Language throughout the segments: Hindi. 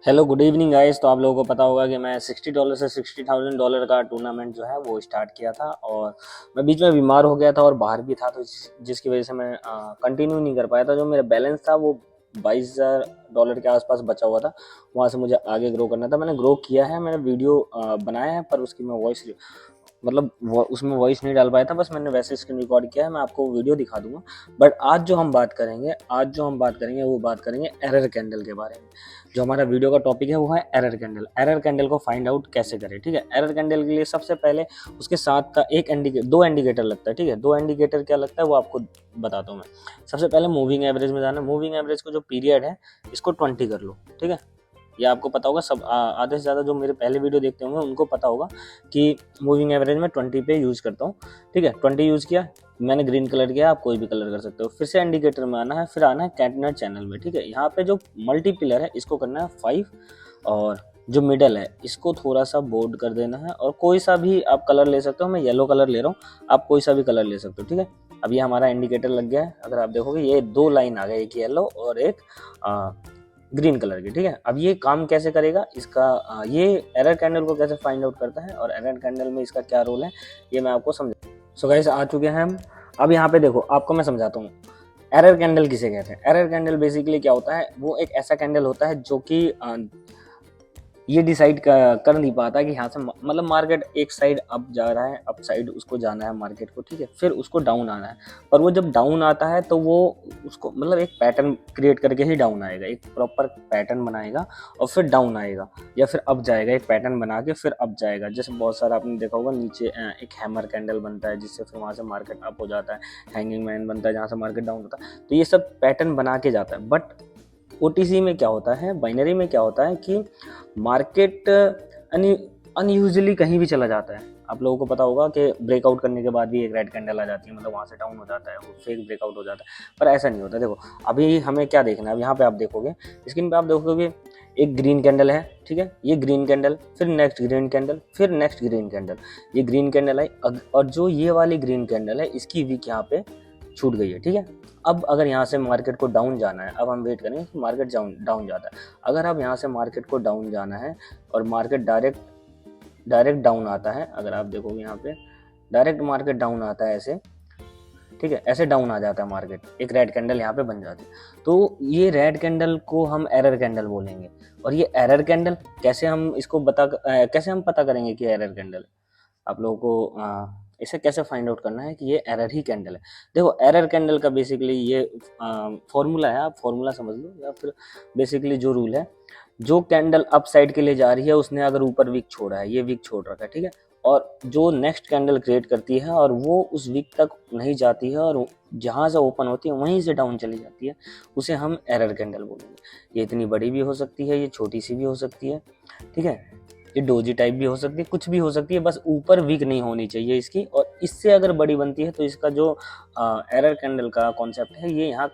Hello good evening guys. तो आप लोगों को पता होगा कि मैं $60 से $60,000 का टूर्नामेंट जो है वो स्टार्ट किया था और मैं बीच में बीमार हो गया था और बाहर भी था, तो जिसकी वजह से मैं कंटिन्यू नहीं कर पाया था। जो मेरा बैलेंस था वो $22,000 के आसपास बचा हुआ था। वहाँ से मुझे आगे ग्रो करना था। मैंने ग्रो किया है, मैंने वीडियो बनाया है, पर उसकी मैं वॉइस उसमें वॉइस नहीं डाल पाया था। बस मैंने वैसे स्क्रीन रिकॉर्ड किया है, मैं आपको वीडियो दिखा दूंगा। बट आज जो हम बात करेंगे वो बात करेंगे एरर कैंडल के बारे में। जो हमारा वीडियो का टॉपिक है वो है एरर कैंडल। एरर कैंडल को फाइंड आउट कैसे करें, ठीक है। एरर कैंडल के लिए सबसे पहले उसके साथ का दो इंडिकेटर लगता है, ठीक है। दो इंडिकेटर क्या लगता है वो आपको बताता हूँ मैं। सबसे पहले मूविंग एवरेज में जाना। मूविंग एवरेज को जो पीरियड है इसको 20 कर लो, ठीक है। ये आपको पता होगा, सब आधे से ज़्यादा जो मेरे पहले वीडियो देखते होंगे उनको पता होगा कि मूविंग एवरेज में 20 पे यूज़ करता हूँ, ठीक है। 20 यूज़ किया मैंने, ग्रीन कलर किया, आप कोई भी कलर कर सकते हो। फिर से इंडिकेटर में आना है, फिर आना है कैटनर चैनल में, ठीक है। यहाँ पे जो मल्टीपिलर है इसको करना है 5 और जो मिडल है इसको थोड़ा सा बोल्ड कर देना है। और कोई सा भी आप कलर ले सकते हो, मैं येलो कलर ले रहा हूँ, आप कोई सा भी कलर ले सकते हो, ठीक है। अब ये हमारा इंडिकेटर लग गया है। अगर आप देखोगे ये दो लाइन आ गई, एक येलो और एक ग्रीन कलर की, ठीक है। अब ये काम कैसे करेगा इसका, ये एरर कैंडल को कैसे फाइंड आउट करता है और एरर कैंडल में इसका क्या रोल है ये मैं आपको समझा। सो गाइस आ चुके हैं हम। अब यहाँ पे देखो, आपको मैं समझाता हूँ एरर कैंडल किसे कहते हैं। एरर कैंडल बेसिकली क्या होता है, वो एक ऐसा कैंडल होता है जो कि ये डिसाइड कर नहीं पाता कि यहाँ से मतलब मार्केट एक साइड अप जा रहा है, अप साइड उसको जाना है मार्केट को, ठीक है। फिर उसको डाउन आना है, पर वो जब डाउन आता है तो वो उसको मतलब एक पैटर्न क्रिएट करके ही डाउन आएगा, एक प्रॉपर पैटर्न बनाएगा और फिर डाउन आएगा, या फिर अप जाएगा, एक पैटर्न बना के फिर अप जाएगा। जैसे बहुत सारा आपने देखा होगा, नीचे एक हैमर कैंडल बनता है जिससे फिर वहाँ से मार्केट अप हो जाता है, हैंगिंग मैन बनता है जहाँ से मार्केट डाउन होता है। तो ये सब पैटर्न बना के जाता है। बट OTC में क्या होता है, बाइनरी में क्या होता है कि मार्केट अनयूजुअली कहीं भी चला जाता है। आप लोगों को पता होगा कि ब्रेकआउट करने के बाद भी एक रेड कैंडल आ जाती है, मतलब वहाँ से डाउन हो जाता है, वो फेक ब्रेकआउट हो जाता है। पर ऐसा नहीं होता। देखो अभी हमें क्या देखना है, अब यहाँ पे आप देखोगे स्क्रीन पे, आप देखोगे एक ग्रीन कैंडल है, ठीक है। ये ग्रीन कैंडल, फिर नेक्स्ट ग्रीन कैंडल, फिर नेक्स्ट ग्रीन कैंडल, ये ग्रीन कैंडल आई और जो ये वाली ग्रीन कैंडल है इसकी वीक यहाँ पे छूट गई है, ठीक है। अब अगर यहाँ से मार्केट को डाउन जाना है, अब हम वेट करेंगे कि मार्केट डाउन जाता है। अगर अब यहाँ से मार्केट को डाउन जाना है और मार्केट डायरेक्ट डाउन आता है, अगर आप देखोगे यहाँ पे डायरेक्ट मार्केट डाउन आता है ऐसे, ठीक है, ऐसे डाउन आ जाता है मार्केट, एक रेड कैंडल यहाँ पे बन जाती है। तो ये रेड कैंडल को हम एरर कैंडल बोलेंगे। और ये एरर कैंडल कैसे हम इसको कैसे हम पता करेंगे कि एरर कैंडल, आप लोगों को इसे कैसे फाइंड आउट करना है कि ये एरर ही कैंडल है। देखो एरर कैंडल का बेसिकली ये फॉर्मूला है, आप फॉर्मूला समझ लो, या फिर बेसिकली जो रूल है, जो कैंडल अप साइड के लिए जा रही है उसने अगर ऊपर वीक छोड़ा है, ये वीक छोड़ रखा है, ठीक है, और जो नेक्स्ट कैंडल क्रिएट करती है और वो उस वीक तक नहीं जाती है और जहाँ से ओपन होती है वहीं से डाउन चली जाती है, उसे हम एरर कैंडल बोलेंगे। ये इतनी बड़ी भी हो सकती है, ये छोटी सी भी हो सकती है, ठीक है, ये डोजी टाइप भी हो सकती है, कुछ भी हो सकती है, बस ऊपर वीक नहीं होनी चाहिए इसकी। और इससे अगर बड़ी बनती है तो इसका जो एरर कैंडल का कॉन्सेप्ट है ये यहाँ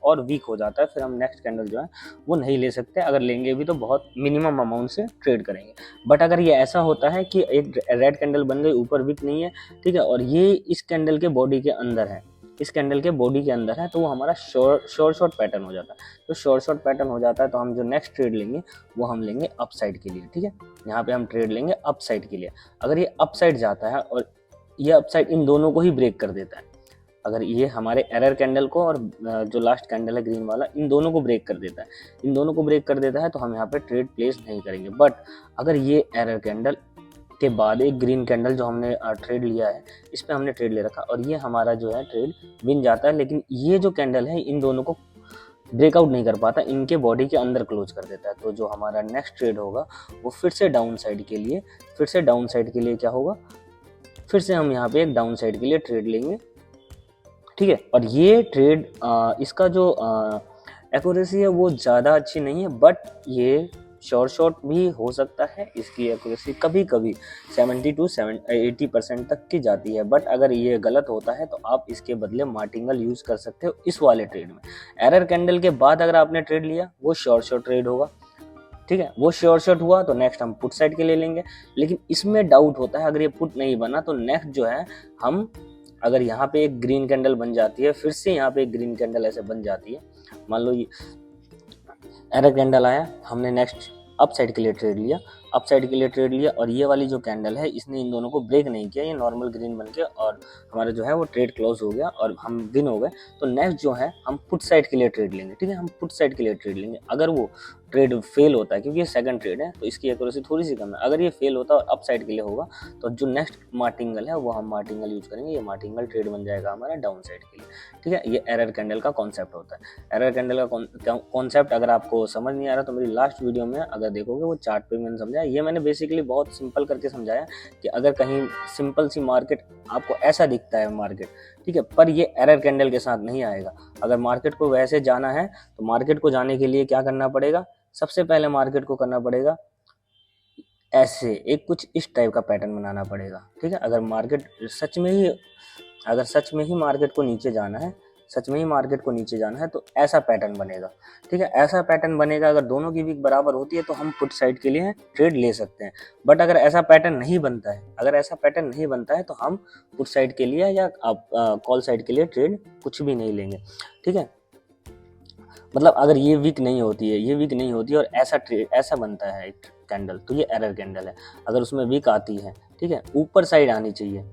और वीक हो जाता है, फिर हम नेक्स्ट कैंडल जो है वो नहीं ले सकते। अगर लेंगे भी तो बहुत मिनिमम अमाउंट से ट्रेड करेंगे। बट अगर ये ऐसा होता है कि एक रेड कैंडल बन गई, ऊपर वीक नहीं है, ठीक है, और ये इस कैंडल के बॉडी के अंदर है, इस कैंडल के बॉडी के अंदर है, तो वो हमारा शॉर्ट पैटर्न हो जाता है। तो शॉर्ट पैटर्न हो जाता है तो हम जो नेक्स्ट ट्रेड लेंगे वो हम लेंगे अपसाइड के लिए, ठीक है। यहाँ पे हम ट्रेड लेंगे अपसाइड के लिए। अगर ये अपसाइड जाता है और ये अपसाइड इन दोनों को ही ब्रेक कर देता है, अगर ये हमारे एरर कैंडल को और जो लास्ट कैंडल है ग्रीन वाला, इन दोनों को ब्रेक कर देता है, इन दोनों को ब्रेक कर देता है, तो हम यहाँ पे ट्रेड प्लेस नहीं करेंगे। बट अगर ये एरर कैंडल के बाद एक ग्रीन कैंडल जो हमने ट्रेड लिया है, इस पे हमने ट्रेड ले रखा और ये हमारा जो है ट्रेड विन जाता है, लेकिन ये जो कैंडल है इन दोनों को ब्रेकआउट नहीं कर पाता, इनके बॉडी के अंदर क्लोज कर देता है। तो जो हमारा नेक्स्ट ट्रेड होगा वो फिर से डाउन साइड के लिए क्या होगा, फिर से हम यहाँ पे एक डाउन साइड के लिए ट्रेड लेंगे, ठीक है। और ये ट्रेड इसका जो एक्यूरेसी है वो ज़्यादा अच्छी नहीं है, बट ये शॉर्ट भी हो सकता है, इसकी एक्यूरेसी कभी कभी 70 से 80% तक की जाती है। बट अगर ये गलत होता है तो आप इसके बदले मार्टिंगल यूज़ कर सकते हो इस वाले ट्रेड में। एरर कैंडल के बाद अगर आपने ट्रेड लिया वो शॉर्ट ट्रेड होगा, ठीक है, वो शॉर्ट हुआ तो नेक्स्ट हम पुट साइड के लिए लेंगे। लेकिन इसमें डाउट होता है, अगर ये पुट नहीं बना तो नेक्स्ट जो है हम, अगर यहाँ पे एक ग्रीन कैंडल बन जाती है, फिर से यहाँ पे एक ग्रीन कैंडल ऐसे बन जाती है, मान लो ये एरर कैंडल आया, हमने नेक्स्ट अप साइड के लिए ट्रेड लिया, अप साइड के लिए ट्रेड लिया, और ये वाली जो कैंडल है इसने इन दोनों को ब्रेक नहीं किया, ये नॉर्मल ग्रीन बन के और हमारा जो है वो ट्रेड क्लोज हो गया और हम विन हो गए। तो नेक्स्ट जो है हम पुट साइड के लिए ट्रेड लेंगे, ठीक है, हम पुट साइड के लिए ट्रेड लेंगे। अगर वो ट्रेड फेल होता है, क्योंकि ये सेकंड ट्रेड है तो इसकी एक्यूरेसी थोड़ी सी कम है, अगर ये फेल होता है और अप साइड के लिए होगा तो जो नेक्स्ट मार्टिंगल है वो हम मार्टिंगल यूज करेंगे, ये मार्टिंगल ट्रेड बन जाएगा हमारा डाउन साइड के लिए, ठीक है। ये एरर कैंडल का कॉन्सेप्ट होता है। एरर कैंडल का कॉन्सेप्ट अगर आपको समझ नहीं आ रहा तो मेरी लास्ट वीडियो में अगर देखोगे वो चार्ट पे मैंने समझाया। ये मैंने बेसिकली बहुत सिंपल करके समझाया कि अगर कहीं सिंपल सी मार्केट आपको ऐसा दिखता है मार्केट, ठीक है, पर ये एरर कैंडल के साथ नहीं आएगा। अगर मार्केट को वैसे जाना है तो मार्केट को जाने के लिए क्या करना पड़ेगा, सबसे पहले मार्केट को करना पड़ेगा ऐसे एक कुछ इस टाइप का पैटर्न बनाना पड़ेगा, ठीक है। अगर सच में ही मार्केट को नीचे जाना है, सच में ही मार्केट को नीचे जाना है तो ऐसा पैटर्न बनेगा, ठीक है, ऐसा पैटर्न बनेगा। अगर दोनों की वीक बराबर होती है तो हम पुट साइड के लिए ट्रेड ले सकते हैं। बट अगर ऐसा पैटर्न नहीं बनता है, तो हम पुट साइड के लिए या कॉल साइड के लिए ट्रेड कुछ भी नहीं लेंगे, ठीक है। मतलब अगर ये वीक नहीं होती है और ऐसा बनता है एक कैंडल तो ये एरर कैंडल है। अगर उसमें वीक आती है, ठीक है, ऊपर साइड आनी चाहिए,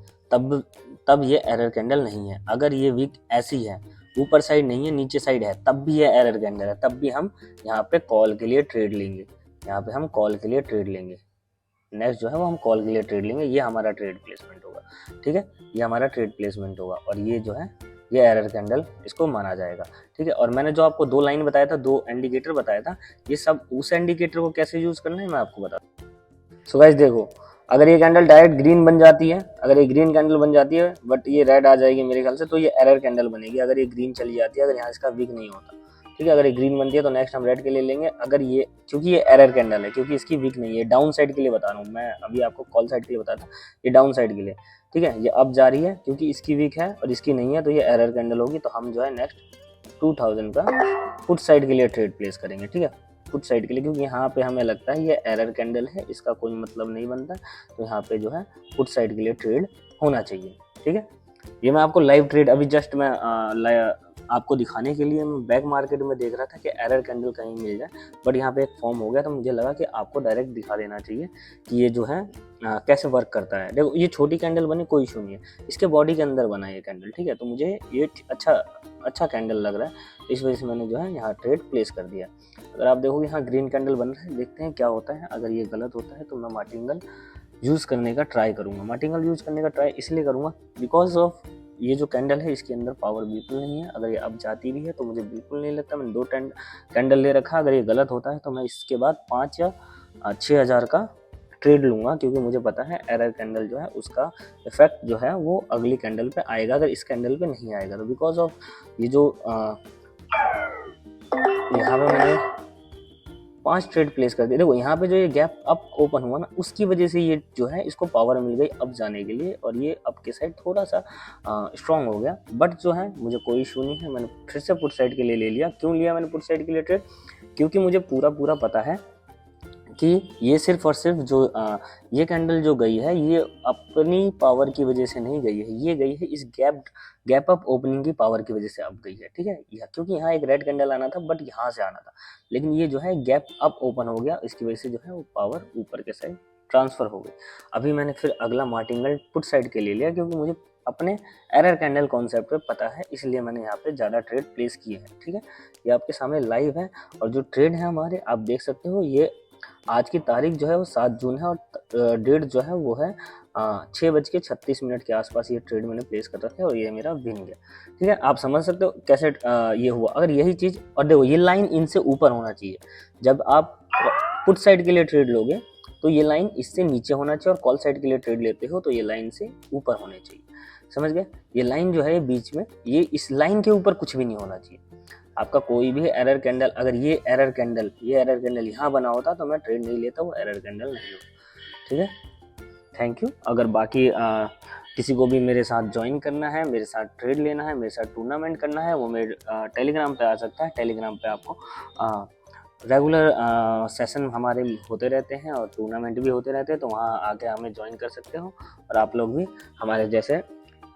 तब ये एरर कैंडल नहीं है। अगर ये वीक ऐसी है, ऊपर साइड नहीं है, नीचे साइड है, तब भी ये एरर कैंडल है, तब भी हम यहाँ पे कॉल के लिए ट्रेड लेंगे, नेक्स्ट जो है वो हम कॉल के लिए ट्रेड लेंगे। ये हमारा ट्रेड प्लेसमेंट होगा, ठीक है, ये हमारा ट्रेड प्लेसमेंट होगा और ये जो है ये एरर कैंडल इसको माना जाएगा, ठीक है। और मैंने जो आपको 2 लाइन बताया था, 2 इंडिकेटर बताया था, ये सब उस इंडिकेटर को कैसे यूज करना है मैं आपको बता दूं। सो गाइस देखो, अगर ये कैंडल डायरेक्ट ग्रीन बन जाती है, अगर ये ग्रीन कैंडल बन जाती है बट ये रेड आ जाएगी मेरे ख्याल से, तो ये एरर कैंडल बनेगी। अगर ये ग्रीन चली जाती है, अगर यहाँ इसका वीक नहीं होता, ठीक है, अगर ये ग्रीन बनती है तो नेक्स्ट हम रेड के लिए लेंगे। अगर ये, क्योंकि ये एरर कैंडल है, क्योंकि इसकी वीक नहीं है, डाउन साइड के लिए बता रहा हूँ मैं, अभी आपको कॉल साइड के लिए बताता, ये डाउन साइड के लिए, ठीक है, ये अब जा रही है क्योंकि इसकी वीक है और इसकी नहीं है, तो ये एरर कैंडल होगी। तो हम जो है नेक्स्ट 2000 का पुट साइड के लिए ट्रेड प्लेस करेंगे, ठीक है, पुट साइड के लिए, क्योंकि यहाँ पे हमें लगता है ये एरर कैंडल है, इसका कोई मतलब नहीं बनता, तो यहाँ पे जो है पुट साइड के लिए ट्रेड होना चाहिए, ठीक है। ये मैं आपको लाइव ट्रेड अभी जस्ट मैं आपको दिखाने के लिए मैं बैक मार्केट में देख रहा था कि एरर कैंडल कहीं मिल जाए, बट यहाँ पे एक फॉर्म हो गया तो मुझे लगा कि आपको डायरेक्ट दिखा देना चाहिए कि ये जो है कैसे वर्क करता है। देखो ये छोटी कैंडल बनी, कोई इशू नहीं है, इसके बॉडी के अंदर बना ये कैंडल, ठीक है, तो मुझे ये अच्छा कैंडल लग रहा है, इस वजह से मैंने जो है यहाँ ट्रेड प्लेस कर दिया। अगर आप देखोगे यहाँ ग्रीन कैंडल बन रहा है, देखते हैं क्या होता है। अगर ये गलत होता है तो मैं मार्टिंगल यूज़ करने का ट्राई करूँगा। मार्टिंगल यूज़ करने का ट्राई इसलिए करूँगा बिकॉज ऑफ ये जो कैंडल है इसके अंदर पावर बिल्कुल नहीं है। अगर ये अब जाती भी है तो मुझे बिल्कुल नहीं लगता, मैंने 2 कैंडल ले रखा। अगर ये गलत होता है तो मैं इसके बाद 5 या 6,000 का ट्रेड लूँगा, क्योंकि मुझे पता है एरर कैंडल जो है उसका इफेक्ट जो है वो अगली कैंडल पे आएगा, अगर इस कैंडल पे नहीं आएगा तो। बिकॉज ऑफ ये जो यहाँ पे मैंने 5 ट्रेड प्लेस कर दिए। देखो यहाँ पे जो ये गैप अप ओपन हुआ ना, उसकी वजह से ये जो है इसको पावर मिल गई अप जाने के लिए, और ये अप के साइड थोड़ा सा स्ट्रांग हो गया। बट जो है मुझे कोई इशू नहीं है, मैंने फिर से पुट साइड के लिए ले लिया। क्यों लिया मैंने पुट साइड के लिए ट्रेड? क्योंकि मुझे पूरा पता है कि ये सिर्फ और सिर्फ जो ये कैंडल जो गई है ये अपनी पावर की वजह से नहीं गई है, ये गई है इस गैप अप ओपनिंग की पावर की वजह से अब गई है, ठीक है। क्योंकि यहाँ एक रेड कैंडल आना था बट यहाँ से आना था, लेकिन ये जो है गैप अप ओपन हो गया, इसकी वजह से जो है वो पावर ऊपर के साइड ट्रांसफर हो गई। अभी मैंने फिर अगला मार्टिंगल पुट साइड के ले लिया, क्योंकि मुझे अपने एरर कैंडल कॉन्सेप्ट पे पता है, इसलिए मैंने यहाँ पे ज़्यादा ट्रेड प्लेस किए हैं, ठीक है। ये आपके सामने लाइव है और जो ट्रेड है हमारे आप देख सकते हो। ये आज की तारीख जो है वो 7 जून है और डेट जो है वो है 6:36 के आसपास ये ट्रेड मैंने प्लेस कर रखा है और ये मेरा विन गया, ठीक है। आप समझ सकते हो कैसे ये हुआ। अगर यही चीज़, और देखो ये लाइन इनसे ऊपर होना चाहिए। जब आप पुट साइड के लिए ट्रेड लोगे तो ये लाइन इससे नीचे होना चाहिए, और कॉल साइड के लिए ट्रेड लेते हो तो ये लाइन से ऊपर होने चाहिए, समझ गए। ये लाइन जो है बीच में, ये इस लाइन के ऊपर कुछ भी नहीं होना चाहिए आपका कोई भी एरर कैंडल। अगर ये एरर कैंडल यहाँ बना होता तो मैं ट्रेड नहीं लेता, वो एरर कैंडल नहीं होता, ठीक है। Thank you. अगर बाकी किसी को भी मेरे साथ ज्वाइन करना है, मेरे साथ ट्रेड लेना है, मेरे साथ टूर्नामेंट करना है, वो मेरे टेलीग्राम पे आ सकता है। टेलीग्राम पे आपको रेगुलर सेशन हमारे होते रहते हैं और टूर्नामेंट भी होते रहते हैं, तो वहाँ आके हमें ज्वाइन कर सकते हो और आप लोग भी हमारे जैसे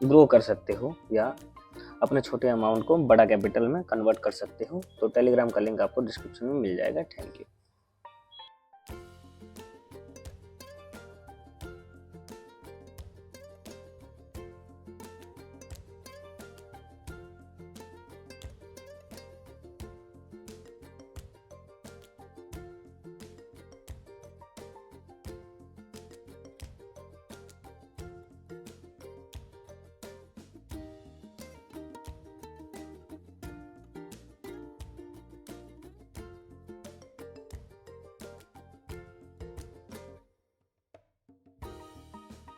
ग्रो कर सकते हो या अपने छोटे अमाउंट को बड़ा कैपिटल में कन्वर्ट कर सकते हो। तो टेलीग्राम का लिंक आपको डिस्क्रिप्शन में मिल जाएगा। Thank you.